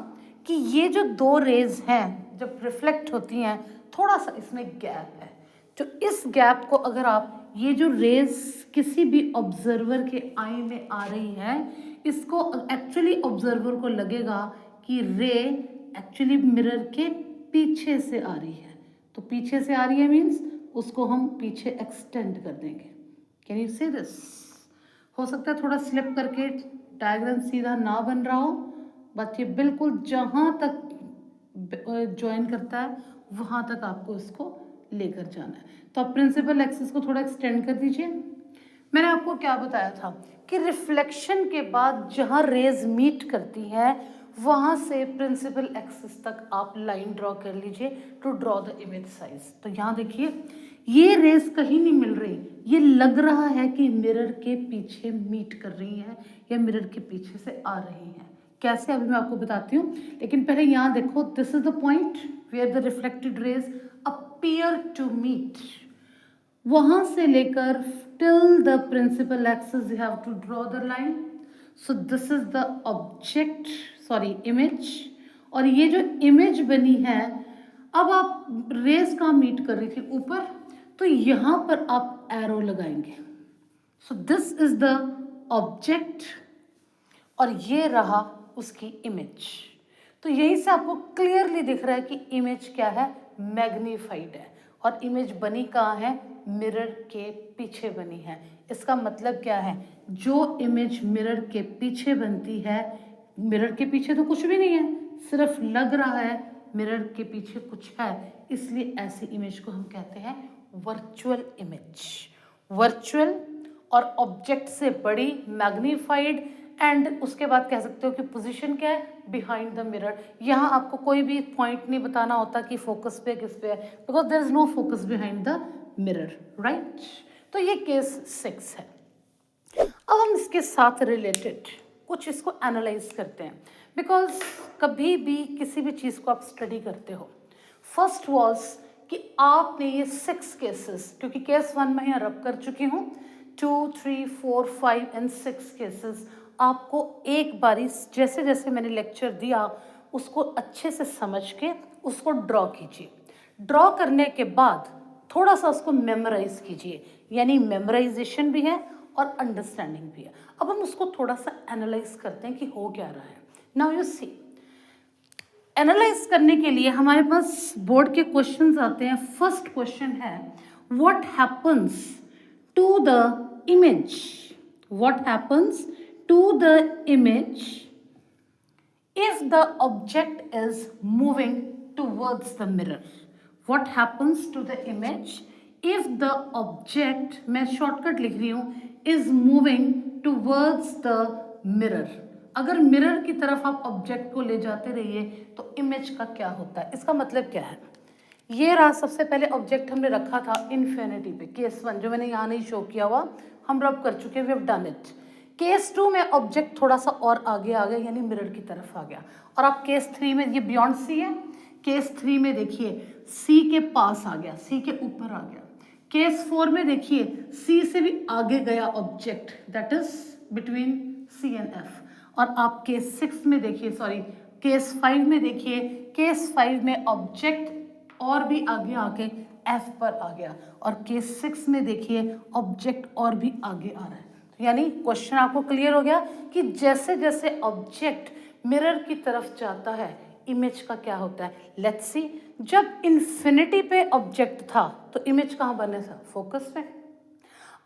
कि ये जो दो रेज हैं जब रिफ्लेक्ट होती हैं, थोड़ा सा इसमें गैप है। तो इस गैप को अगर आप, ये जो रेज किसी भी ऑब्जर्वर के आई में आ रही है, इसको एक्चुअली ऑब्जर्वर को लगेगा कि रे एक्चुअली मिरर के पीछे से आ रही है। तो पीछे से आ रही है मीन्स उसको हम पीछे एक्सटेंड कर देंगे। Can you see this? हो सकता है थोड़ा स्लिप करके डायग्राम सीधा ना बन रहा हो, बट ये बिल्कुल जहाँ तक ज्वाइन करता है वहाँ तक आपको इसको लेकर जाना है। तो आप प्रिंसिपल एक्सिस को थोड़ा एक्सटेंड कर दीजिए। मैंने आपको क्या बताया था कि रिफ्लेक्शन के बाद जहाँ रेज मीट करती हैं वहाँ से प्रिंसिपल एक्सिस तक आप लाइन ड्रॉ कर लीजिए to draw the image size. तो यहाँ देखिए, ये रेज कहीं नहीं मिल रही, ये लग रहा है कि मिरर के पीछे मीट कर रही हैं या मिरर के पीछे से आ रही हैं। कैसे, अभी मैं आपको बताती हूँ, लेकिन पहले यहाँ देखो, this is the point where the reflected rays appear to meet. वहां से लेकर till the principal axis you have to draw the line. So this is the object, sorry image, और ये जो इमेज बनी है, अब आप रेज कहाँ मीट कर रही थी? ऊपर। तो यहाँ पर आप एरो लगाएंगे। सो दिस इज द ऑब्जेक्ट और ये रहा उसकी इमेज। तो यहीं से आपको क्लियरली दिख रहा है कि इमेज क्या है? मैग्नीफाइड है। और इमेज बनी कहाँ है? मिरर के पीछे बनी है। इसका मतलब क्या है? जो इमेज मिरर के पीछे बनती है, मिरर के पीछे तो कुछ भी नहीं है, सिर्फ लग रहा है मिरर के पीछे कुछ है, इसलिए ऐसी इमेज को हम कहते हैं वर्चुअल इमेज। वर्चुअल और ऑब्जेक्ट से बड़ी, मैग्नीफाइड, एंड उसके बाद कह सकते हो कि पोजीशन क्या है? Behind the mirror. यहाँ आपको कोई भी पॉइंट नहीं बताना होता कि फोकस पे किस पे है, because there is no focus behind the mirror, right. तो ये केस 6 है। अब हम इसके साथ रिलेटेड कुछ इसको एनालाइज करते हैं, बिकॉज कभी भी किसी भी चीज़ को आप स्टडी करते हो, फर्स्ट वॉज कि आपने ये 6 केसेस, क्योंकि केस 1 मैं यहाँ रब कर चुकी हूँ, 2, 3, 4, 5 एंड 6 केसेस आपको एक बारी जैसे जैसे मैंने लेक्चर दिया उसको अच्छे से समझ के उसको ड्रॉ कीजिए। ड्रॉ करने के बाद थोड़ा सा उसको मेमोराइज कीजिए, यानी मेमोराइजेशन भी है और अंडरस्टैंडिंग भी है। अब हम उसको थोड़ा सा एनालाइज करते हैं कि हो क्या रहा है। नाउ यू सी, एनालाइज करने के लिए हमारे पास बोर्ड के क्वेश्चंस आते हैं। फर्स्ट क्वेश्चन है, what happens to the image? What happens to the image if the object is moving towards the mirror? What happens to the image if the object, मैं shortcut लिख रही हूँ, is moving towards the mirror? अगर mirror की तरफ आप object को ले जाते रहिए तो इमेज का क्या होता है? इसका मतलब क्या है? ये रहा सबसे पहले ऑब्जेक्ट हमने रखा था इन्फिनिटी पे, केस 1 जो मैंने यहाँ नहीं शो किया हुआ, हम रब कर चुके, we have done it. Case 2 में ऑब्जेक्ट थोड़ा सा और आगे आ गया, यानी मिरर की तरफ आ गया। और आप केस 3 में, ये बियॉन्ड सी है, केस 3 में देखिए सी के पास आ गया, सी के ऊपर आ गया। केस 4 में देखिए सी से भी आगे गया object, that is between C and F. और आप केस 6 में देखिए, सॉरी केस 5 में देखिए, केस 5 में ऑब्जेक्ट और भी आगे आके एफ पर आ गया। और केस 6 में देखिए ऑब्जेक्ट और भी आगे आ रहा है। यानी क्वेश्चन आपको क्लियर हो गया कि जैसे जैसे ऑब्जेक्ट मिरर की तरफ जाता है इमेज का क्या होता है। लेट्स सी, जब इन्फिनिटी पे ऑब्जेक्ट था तो इमेज कहाँ बने था, फोकस पे।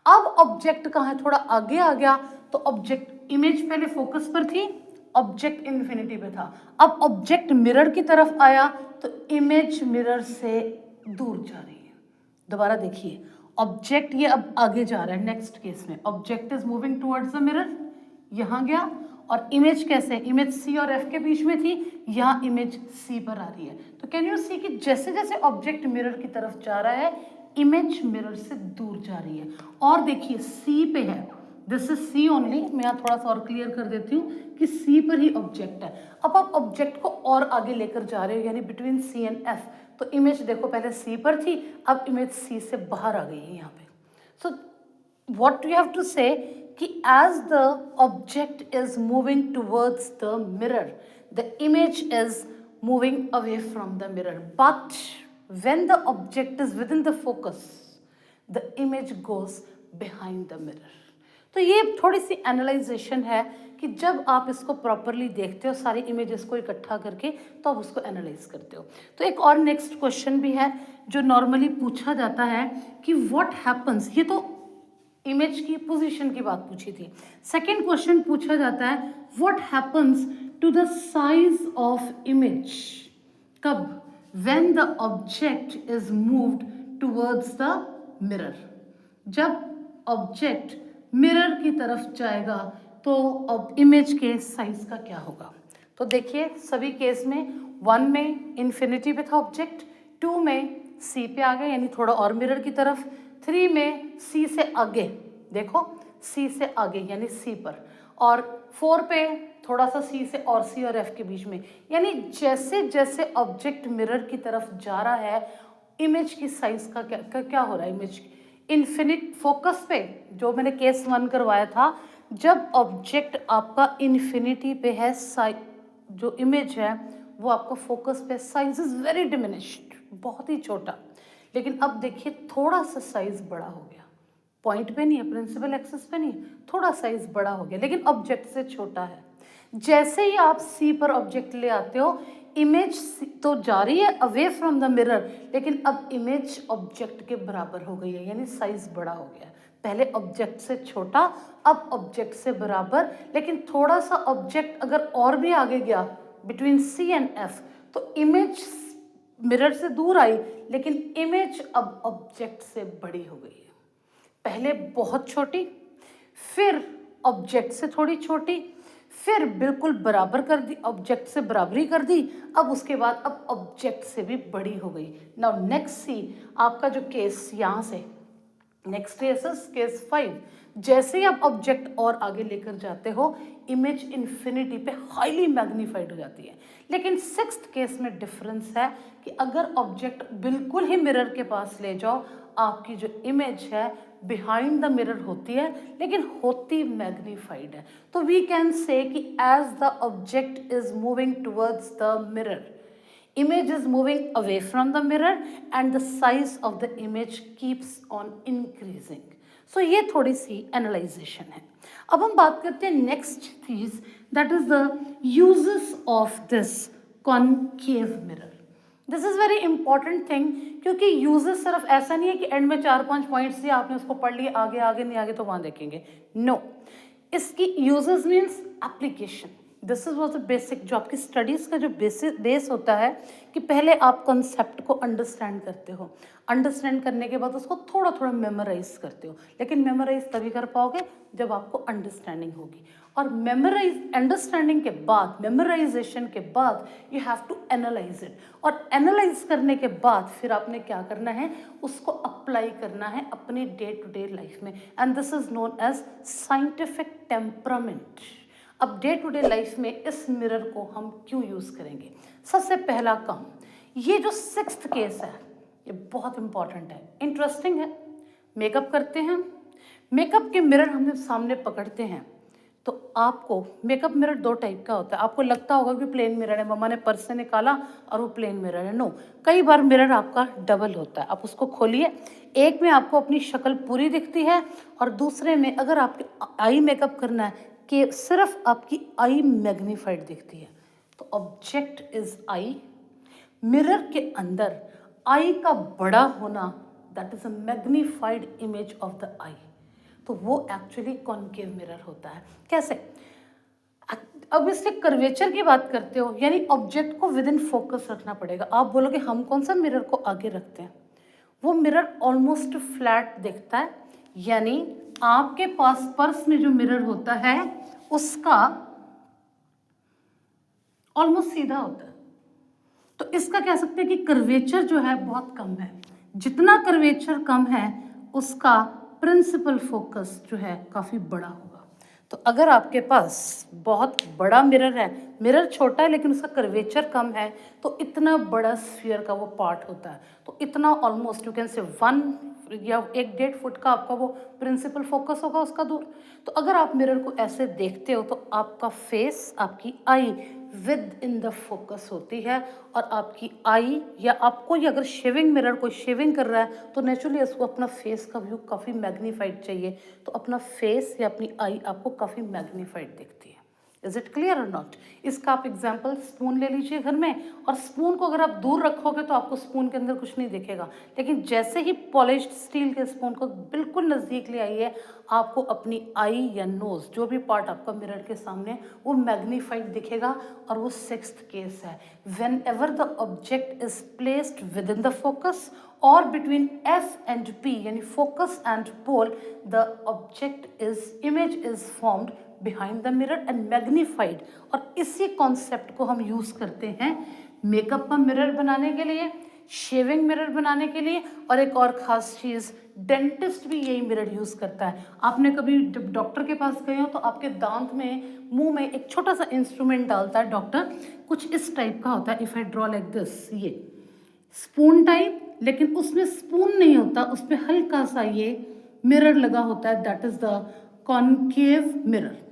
अब ऑब्जेक्ट कहाँ है, थोड़ा आगे आ गया तो ऑब्जेक्ट, इमेज पहले फोकस पर थी, ऑब्जेक्ट इन्फिनिटी पे था। अब ऑब्जेक्ट मिरर की तरफ आया तो इमेज मिरर से दूर जा रही है। दोबारा देखिए, ऑब्जेक्ट ये अब आगे जा रहा है। नेक्स्ट केस में object is moving towards the mirror, यहां गया। और इमेज कैसे, इमेज सी और एफ के बीच में थी, यहाँ इमेज सी पर आ रही है। तो कैन यू सी कि जैसे जैसे ऑब्जेक्ट मिरर की तरफ जा रहा है इमेज मिरर से दूर जा रही है। और देखिए सी पे है, दिस इज सी ओनली। मैं यहाँ थोड़ा सा और क्लियर कर देती हूँ कि सी पर ही ऑब्जेक्ट है। अब आप ऑब्जेक्ट को और आगे लेकर जा रहे हो, यानी बिटवीन सी एंड एफ। तो इमेज देखो पहले सी पर थी, अब इमेज सी से बाहर आ गई है यहाँ पे। सो what you have to say कि as the object is moving towards the mirror, the image is moving away from the mirror. But when the object is within the focus, the image goes behind the mirror. तो ये थोड़ी सी analysation है कि जब आप इसको properly देखते हो सारी इमेजेस को इकट्ठा करके तो आप उसको एनालाइज करते हो। तो एक और नेक्स्ट क्वेश्चन भी है जो नॉर्मली पूछा जाता है कि व्हाट हैपन्स, ये तो इमेज की पोजीशन की बात पूछी थी। सेकेंड क्वेश्चन पूछा जाता है what happens to the size of image, कब, when the object is moved towards the mirror. जब ऑब्जेक्ट मिरर की तरफ जाएगा तो अब इमेज के साइज का क्या होगा। तो देखिए सभी केस में 1 में इन्फिनिटी पे था ऑब्जेक्ट, 2 में सी पे आ गया यानी थोड़ा और मिरर की तरफ, 3 में सी से आगे, देखो सी से आगे यानी सी पर, और 4 पे थोड़ा सा सी से और सी और एफ के बीच में। यानी जैसे जैसे ऑब्जेक्ट मिरर की तरफ जा रहा है इमेज की साइज का क्या हो रहा है, इमेज इन्फिनिट फोकस पे, जो मैंने केस 1 करवाया था, जब ऑब्जेक्ट आपका इन्फिनिटी पे है जो इमेज है वो आपका फोकस पे, साइज इज वेरी डिमिनिश्ड, बहुत ही छोटा। लेकिन अब देखिए थोड़ा सा साइज बड़ा हो गया, पॉइंट पे नहीं है, प्रिंसिपल एक्सिस पे नहीं, थोड़ा साइज बड़ा हो गया लेकिन ऑब्जेक्ट से छोटा है। जैसे ही आप सी पर ऑब्जेक्ट ले आते हो इमेज तो जा रही है अवे फ्रॉम द मिरर, लेकिन अब इमेज ऑब्जेक्ट के बराबर हो गई है यानी साइज बड़ा हो गया। पहले ऑब्जेक्ट से छोटा, अब ऑब्जेक्ट से बराबर, लेकिन थोड़ा सा ऑब्जेक्ट अगर और भी आगे गया बिटवीन सी एंड एफ तो इमेज मिरर से दूर आई लेकिन इमेज अब ऑब्जेक्ट से बड़ी हो गई है। पहले बहुत छोटी, फिर ऑब्जेक्ट से थोड़ी छोटी, फिर बिल्कुल बराबर कर दी, ऑब्जेक्ट से बराबरी कर दी, अब उसके बाद अब ऑब्जेक्ट से भी बड़ी हो गई। नाउ नेक्स्ट सी, आपका जो केस यहाँ से नेक्स्ट केस 5, जैसे ही आप ऑब्जेक्ट और आगे लेकर जाते हो इमेज इन्फिनिटी पे हाईली मैग्नीफाइड हो जाती है। लेकिन 6th केस में डिफरेंस है कि अगर ऑब्जेक्ट बिल्कुल ही मिरर के पास ले जाओ आपकी जो इमेज है बिहाइंड द मिरर होती है लेकिन होती मैग्नीफाइड है। तो वी कैन से कि as the object is moving towards the mirror, image is moving away from the mirror and the size of the image keeps on increasing. So ये थोड़ी सी analysation है। अब हम बात करते हैं नेक्स्ट चीज, that is the uses of this concave mirror. This is very important thing क्योंकि यूजेस सिर्फ ऐसा नहीं है कि एंड में 4-5 पॉइंट्स दिए आपने उसको पढ़ लिए, आगे आगे नहीं आगे तो वहां देखेंगे, नो। इसकी uses means application. This is was the basic, जो आपकी स्टडीज़ का जो बेस होता है कि पहले आप कंसेप्ट को अंडरस्टैंड करते हो, अंडरस्टैंड करने के बाद उसको थोड़ा थोड़ा मेमोराइज करते हो, लेकिन मेमोराइज तभी कर पाओगे जब आपको अंडरस्टैंडिंग होगी। और मेमोराइज अंडरस्टैंडिंग के बाद, मेमोराइजेशन के बाद you have to analyse it, और एनालाइज करने के बाद फिर आपने क्या करना है, उसको अप्लाई करना है अपने डे टू डे लाइफ में, and this is known as scientific temperament. अब डे टू डे लाइफ में इस मिरर को हम क्यों यूज करेंगे? सबसे पहला काम, ये जो 6th केस है ये बहुत इंपॉर्टेंट है, इंटरेस्टिंग है। मेकअप करते हैं, मेकअप के मिरर हम जब सामने पकड़ते हैं तो आपको मेकअप मिरर 2 टाइप का होता है। आपको लगता होगा कि प्लेन मिरर है, मम्मा ने पर्स से निकाला और वो प्लेन मिरर है। नो, कई बार मिरर आपका डबल होता है। आप उसको खोलिए, एक में आपको अपनी शक्ल पूरी दिखती है और दूसरे में अगर आपके आई मेकअप करना है कि सिर्फ आपकी आई मैग्नीफाइड दिखती है। तो ऑब्जेक्ट इज आई, मिरर के अंदर आई का बड़ा होना, that is a magnified image of the eye, तो वो एक्चुअली कॉन्केव मिरर होता है। कैसे? अब इसके कर्वेचर की बात करते हो, यानी ऑब्जेक्ट को विद इन फोकस रखना पड़ेगा। आप बोलोगे हम कौन सा मिरर को आगे रखते हैं, वो मिरर ऑलमोस्ट फ्लैट दिखता है, यानी आपके पास पर्स में जो मिरर होता है उसका ऑलमोस्ट सीधा होता है। तो इसका कह सकते हैं कि कर्वेचर जो है बहुत कम है। जितना कर्वेचर कम है उसका प्रिंसिपल फोकस जो है काफ़ी बड़ा होगा। तो अगर आपके पास बहुत बड़ा मिरर है, मिरर छोटा है लेकिन उसका कर्वेचर कम है, तो इतना बड़ा स्फीयर का वो पार्ट होता है, तो इतना ऑलमोस्ट यू कैन से 1 या 1-1.5 फुट का आपका वो प्रिंसिपल फोकस होगा उसका दूर। तो अगर आप मिरर को ऐसे देखते हो तो आपका फेस, आपकी आई विद इन द फोकस होती है, और आपकी आई या आपको अगर शेविंग मिरर कोई शेविंग कर रहा है तो नेचुरली उसको अपना फेस का व्यू काफ़ी मैग्नीफाइड चाहिए, तो अपना फेस या अपनी आई आपको काफ़ी मैग्नीफाइड दिखती है। इज इट क्लियर और नॉट? इसका आप एग्जाम्पल स्पून ले लीजिए घर में, और स्पून को अगर आप दूर रखोगे तो आपको स्पून के अंदर कुछ नहीं दिखेगा, लेकिन जैसे ही पॉलिश्ड स्टील के स्पून को बिल्कुल नज़दीक ले आइए, आपको अपनी आई या नोज, जो भी पार्ट आपका मिरर के सामने, वो मैग्नीफाइड दिखेगा। और वो 6th केस है, whenever the object is placed within the focus और बिटवीन F and P, यानी focus and pole, the object is image is formed behind the mirror and magnified. और इसी concept को हम use करते हैं makeup का mirror बनाने के लिए, शेविंग मिरर बनाने के लिए, और एक और खास चीज, डेंटिस्ट भी यही मिरर यूज करता है। आपने कभी जब डॉक्टर के पास गए हो तो आपके दांत में, मुंह में एक छोटा सा इंस्ट्रूमेंट डालता है डॉक्टर, कुछ इस टाइप का होता है। If I draw like this, ये स्पून टाइप, लेकिन उसमें स्पून नहीं होता, उसमें हल्का सा ये मिरर लगा होता है, that is the concave mirror.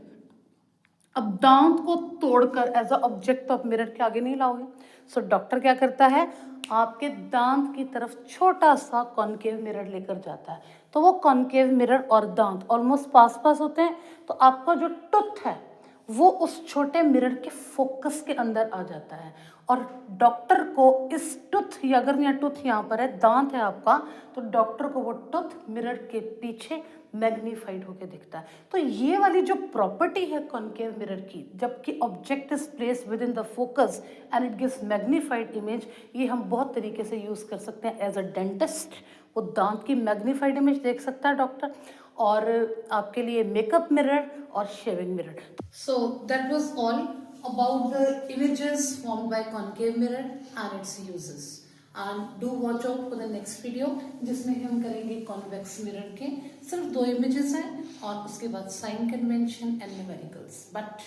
अब दांत को तोड़कर as a object of mirror के आगे नहीं लाओगे, सो डॉक्टर क्या करता है, आपके दांत की तरफ छोटा सा कॉन्केव मिरर लेकर जाता है। तो वो कॉन्केव मिरर और दांत ऑलमोस्ट पास पास होते हैं, तो आपका जो टूथ है वो उस छोटे मिरर के फोकस के अंदर आ जाता है, और डॉक्टर को इस टूथ, या अगर यहाँ टूथ यहाँ पर है, दांत है आपका, तो डॉक्टर को वो टूथ मिरर के पीछे मैग्नीफाइड होकर दिखता है। तो ये वाली जो प्रॉपर्टी है कॉन्केव मिरर की, जबकि object is place with in the focus and it gives magnified image, ये हम बहुत तरीके से यूज कर सकते हैं। एज अ डेंटिस्ट वो दांत की मैग्नीफाइड इमेज देख सकता है डॉक्टर, और आपके लिए मेकअप मिरर और shaving mirror. So that was all about the images formed by concave mirror and it's uses. And do watch out for the next video, जिसमें हम करेंगे कॉन्वेक्स मिरर के सिर्फ 2 इमेजेस हैं, और उसके बाद sign convention and numericals. But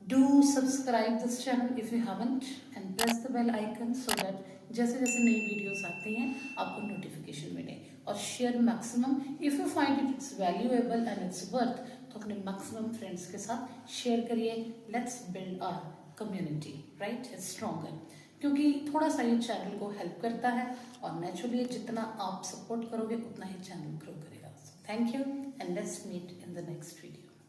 do subscribe this channel if you haven't and press the bell icon so that जैसे जैसे नई वीडियोस आती हैं आपको नोटिफिकेशन मिले। और share maximum, if you find it's valuable and it's worth, तो अपने मैक्सिमम फ्रेंड्स के साथ शेयर करिए। Let's build our community, right, stronger, क्योंकि थोड़ा सा ये चैनल को हेल्प करता है, और नेचुरली जितना आप सपोर्ट करोगे उतना ही चैनल ग्रो करेगा। Thank you and let's meet in the next video.